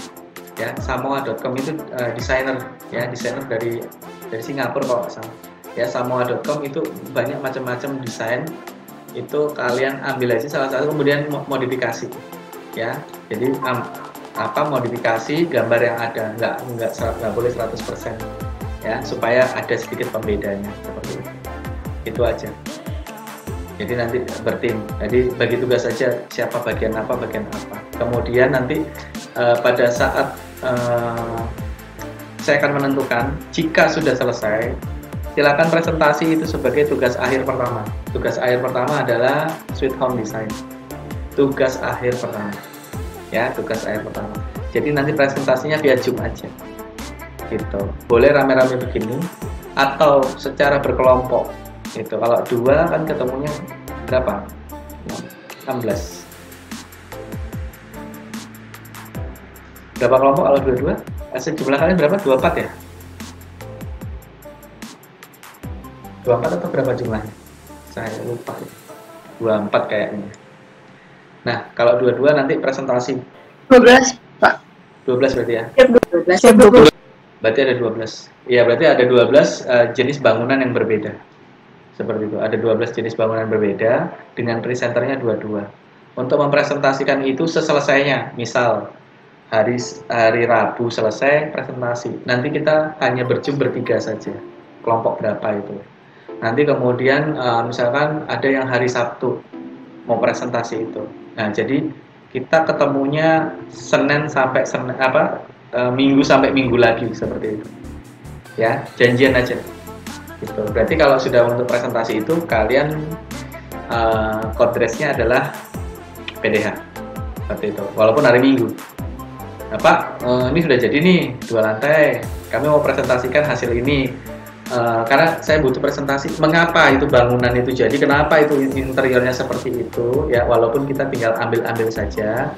ya, samoa.com itu desainer ya, desainer dari Singapura kalau nggak salah ya. Samoa.com itu banyak macam-macam desain, itu kalian ambil aja salah satu kemudian modifikasi ya. Jadi modifikasi gambar yang ada, nggak boleh 100% ya, supaya ada sedikit pembedanya seperti itu aja. Jadi nanti bertim, jadi bagi tugas saja siapa bagian apa. Kemudian nanti pada saat saya akan menentukan, jika sudah selesai, silakan presentasi itu sebagai tugas akhir pertama. Tugas akhir pertama adalah Sweet Home Design. Tugas akhir pertama, ya, tugas akhir pertama. Jadi nanti presentasinya via Zoom aja, gitu. Boleh rame-rame begini, atau secara berkelompok. Itu kalau 2 kan ketemunya berapa? 16. Berapa kelompok kalau 2-2? Jumlah kalian berapa? 24 ya? 24 atau berapa jumlahnya? Saya lupa. 24 kayaknya. Nah, kalau 22 nanti presentasi. 12, Pak. 12 berarti ya? 12. Berarti ada 12. Iya, berarti ada 12 jenis bangunan yang berbeda. Seperti itu, ada 12 jenis bangunan berbeda dengan presenternya 22. Untuk mempresentasikan itu seselesainya, misal hari Rabu selesai presentasi, nanti kita hanya berjum bertiga saja, kelompok berapa itu. Nanti kemudian misalkan ada yang hari Sabtu mau presentasi itu. Nah, jadi kita ketemunya Senin sampai Minggu sampai Minggu lagi, seperti itu. Ya, janjian aja. Gitu. Berarti kalau sudah untuk presentasi itu kalian code dress-nya adalah PDH seperti itu, walaupun hari Minggu. Nah, Pak, ini sudah jadi nih 2 lantai, kami mau presentasikan hasil ini, karena saya butuh presentasi mengapa itu bangunan itu jadi, kenapa itu interiornya seperti itu ya, walaupun kita tinggal ambil saja.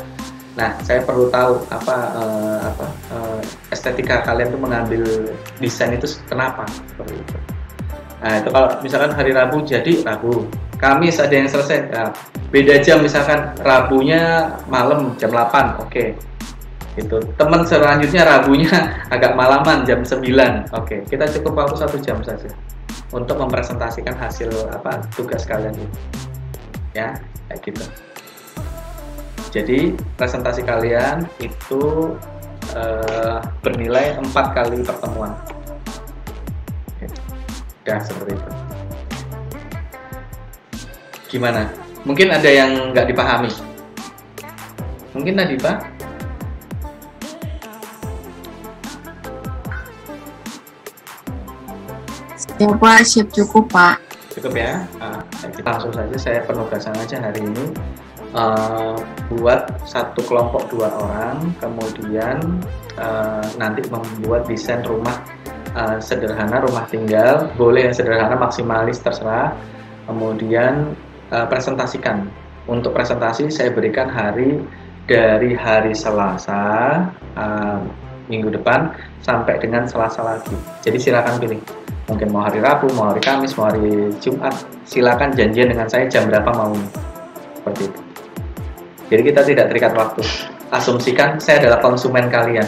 Nah, saya perlu tahu estetika kalian tuh mengambil desain itu kenapa seperti itu. Nah, itu kalau misalkan hari Rabu jadi Rabu, Kamis ada yang selesai, nah, beda jam, misalkan Rabunya malam jam 8, oke. Gitu. Teman selanjutnya Rabunya agak malaman jam 9, oke. Kita cukup waktu 1 jam saja untuk mempresentasikan hasil tugas kalian itu. Ya, kayak gitu. Jadi presentasi kalian itu bernilai 4 kali pertemuan. Ya, seperti itu. Gimana? Mungkin ada yang nggak dipahami. Mungkin Nadifa? Ya Pak, siap cukup Pak. Cukup ya. Kita langsung saja, saya penugasan aja hari ini. Buat satu kelompok 2 orang, kemudian nanti membuat desain rumah sederhana, rumah tinggal, boleh yang sederhana, maksimalis, terserah. Kemudian presentasikan. Untuk presentasi saya berikan dari hari Selasa minggu depan sampai dengan Selasa lagi. Jadi silakan pilih. Mungkin mau hari Rabu, mau hari Kamis, mau hari Jumat, silakan janjian dengan saya jam berapa mau. Seperti itu. Jadi kita tidak terikat waktu. Asumsikan saya adalah konsumen kalian.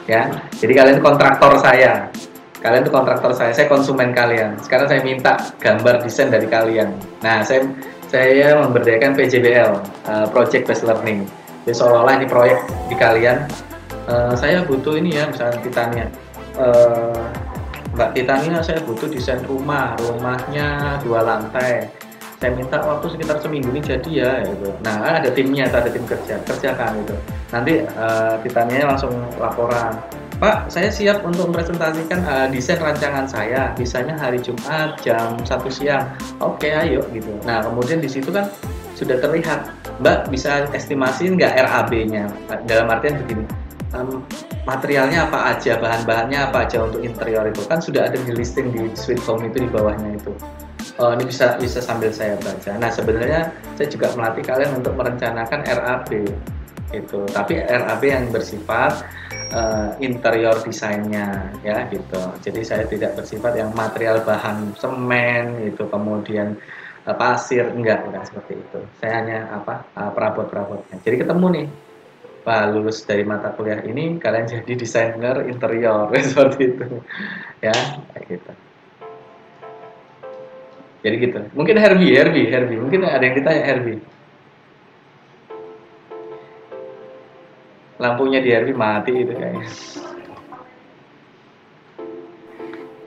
Ya. Jadi kalian kontraktor saya. Kalian itu kontraktor saya konsumen kalian. Sekarang saya minta gambar desain dari kalian. Nah, saya memberdayakan PJBL, Project Based Learning. Jadi seolah-olah ini proyek di kalian. Saya butuh ini ya, misalnya Titania. Mbak Titania, saya butuh desain rumahnya 2 lantai. Saya minta waktu sekitar seminggu ini jadi ya, gitu. Nah, ada timnya, ada tim kerjakan gitu. Nanti Titania langsung laporan, Pak, saya siap untuk mempresentasikan desain rancangan saya. Bisanya hari Jumat jam 1 siang. Oke, ayo gitu. Nah, kemudian di situ kan sudah terlihat, Mbak bisa estimasi nggak RAB-nya? Dalam artian begini. Materialnya apa aja, bahan-bahannya apa aja untuk interior itu kan sudah ada di listing di Sweet Home itu di bawahnya itu. Ini bisa sambil saya baca. Nah, sebenarnya saya juga melatih kalian untuk merencanakan RAB itu, tapi RAB yang bersifat interior desainnya ya gitu. Jadi saya tidak bersifat yang material bahan semen itu kemudian pasir, enggak seperti itu. Saya hanya perabot-perabotnya. Jadi ketemu nih, Pak, lulus dari mata kuliah ini kalian jadi desainer interior seperti itu ya, kayak gitu. Jadi gitu. Mungkin Herbie, mungkin ada yang ditanya Herbie. Lampunya di Herbie mati itu kayaknya.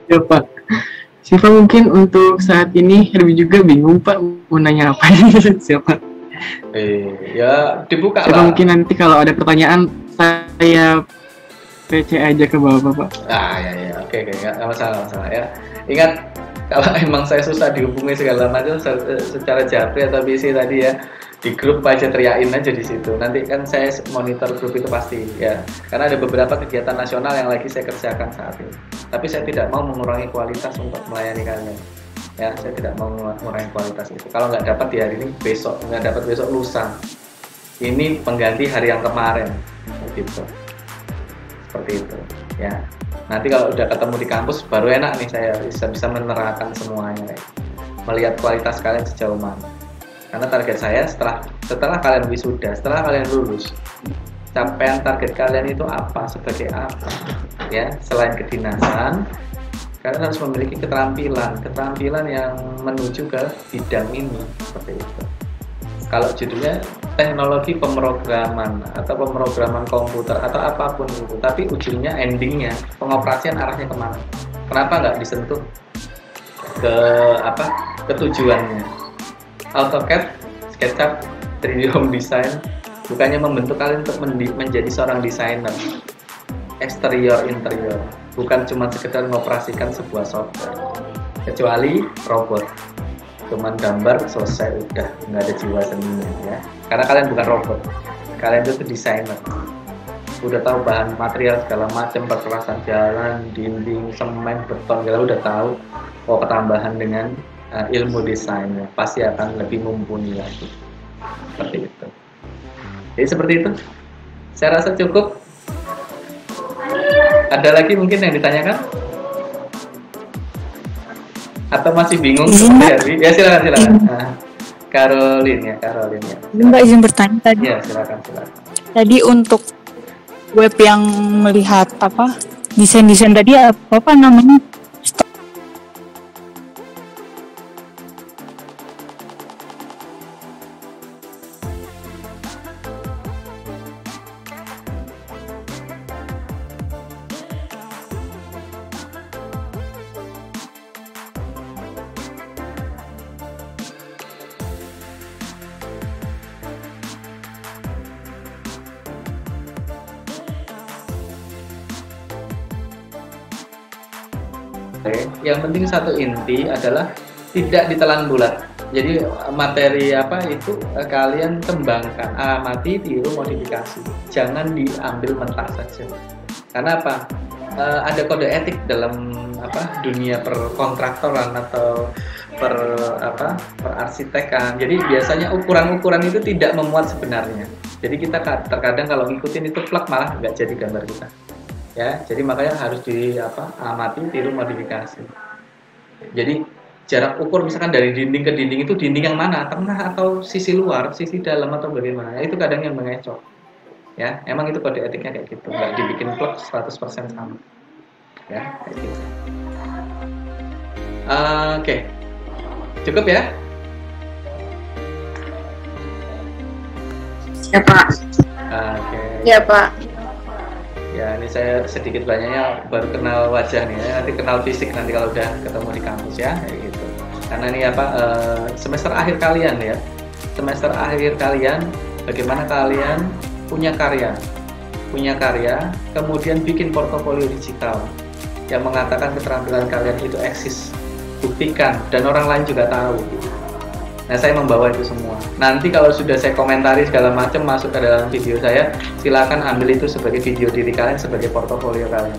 Ya Pak, siapa mungkin untuk saat ini Herbie juga bingung Pak mau nanya apa ini siapa? Ya dibuka siapa lah. Mungkin nanti kalau ada pertanyaan saya PC aja ke Bapak. Ya, oke, nggak masalah ya. Ingat, kalau emang saya susah dihubungi segala macam secara japri atau BC tadi ya, di grup aja teriakin aja di situ. Nanti kan saya monitor grup itu pasti ya. Karena ada beberapa kegiatan nasional yang lagi saya kerjakan saat ini. Tapi saya tidak mau mengurangi kualitas untuk melayani kalian. Ya, saya tidak mau mengurangi kualitas itu. Kalau nggak dapat di hari ini, besok nggak dapat besok lusa. Ini pengganti hari yang kemarin, gitu. Seperti itu, ya. Nanti kalau udah ketemu di kampus, baru enak nih saya bisa menerapkan semuanya, melihat kualitas kalian sejauh mana. Karena target saya setelah kalian wisuda, setelah kalian lulus, capaian target kalian itu apa, sebagai apa, ya. Selain kedinasan, kalian harus memiliki keterampilan yang menuju ke bidang ini, seperti itu. Kalau judulnya teknologi pemrograman atau pemrograman komputer atau apapun itu, tapi ujungnya, endingnya, pengoperasian arahnya kemana? Kenapa nggak disentuh ke tujuannya? AutoCAD, SketchUp, 3D Home Design bukannya membentuk kalian untuk menjadi seorang desainer eksterior interior, bukan cuma sekedar mengoperasikan sebuah software. Kecuali robot, cuman gambar selesai, udah nggak ada jiwa seninya ya. Karena kalian bukan robot, kalian itu desainer. Udah tahu bahan material segala macam, perkerasan jalan, dinding, semen, beton, kalian udah tahu. Ketambahan dengan ilmu desainnya pasti akan lebih mumpuni lagi. Seperti itu. Jadi seperti itu. Saya rasa cukup. Ada lagi mungkin yang ditanyakan? Atau masih bingung? Ya silakan. Nah, Caroline ya. Mbak izin bertanya tadi. Ya silakan. Tadi untuk web yang melihat desain tadi apa namanya? Yang penting satu inti adalah tidak ditelan bulat. Jadi materi apa itu kalian kembangkan, amati, tiru, modifikasi. Jangan diambil mentah saja. Karena apa? Ada kode etik dalam dunia perkontraktoran atau perarsitekan. Jadi biasanya ukuran-ukuran itu tidak memuat sebenarnya. Jadi kita terkadang kalau ngikutin itu plak malah nggak jadi gambar kita. Ya, jadi makanya harus amati, tiru, modifikasi. Jadi jarak ukur misalkan dari dinding ke dinding itu dinding yang mana, tengah atau sisi luar, sisi dalam atau bagaimana, itu kadang yang mengecoh. Ya, emang itu kode etiknya kayak gitu, nggak dibikin plug 100% sama. Ya, kayak gitu. Oke. Cukup ya? Ya Pak. Oke. Ya Pak. Ya, ini saya sedikit banyaknya baru kenal wajah nih ya. Nanti kenal fisik nanti kalau udah ketemu di kampus ya, kayak gitu. Karena ini semester akhir kalian ya. Semester akhir kalian, bagaimana kalian punya karya, kemudian bikin portofolio digital yang mengatakan keterampilan kalian itu eksis, buktikan, dan orang lain juga tahu. Nah, saya membawa itu semua. Nanti kalau sudah saya komentari segala macam masuk ke dalam video saya, silakan ambil itu sebagai video diri kalian, sebagai portofolio kalian.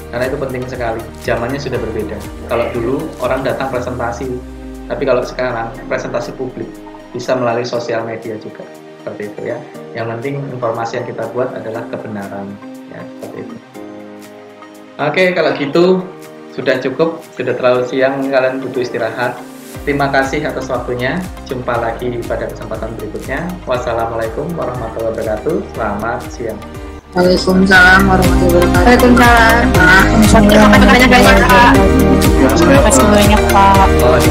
Karena itu penting sekali. Zamannya sudah berbeda. Kalau dulu orang datang presentasi, tapi kalau sekarang presentasi publik bisa melalui sosial media juga. Seperti itu ya. Yang penting informasi yang kita buat adalah kebenaran. Ya, seperti itu. Oke, kalau gitu sudah cukup. Sudah terlalu siang, kalian butuh istirahat. Terima kasih atas waktunya. Jumpa lagi pada kesempatan berikutnya. Wassalamualaikum warahmatullahi wabarakatuh. Selamat siang. Waalaikumsalam warahmatullahi wabarakatuh. Terima kasih banyak-banyak Pak. Terima kasih banyak Pak. Oh,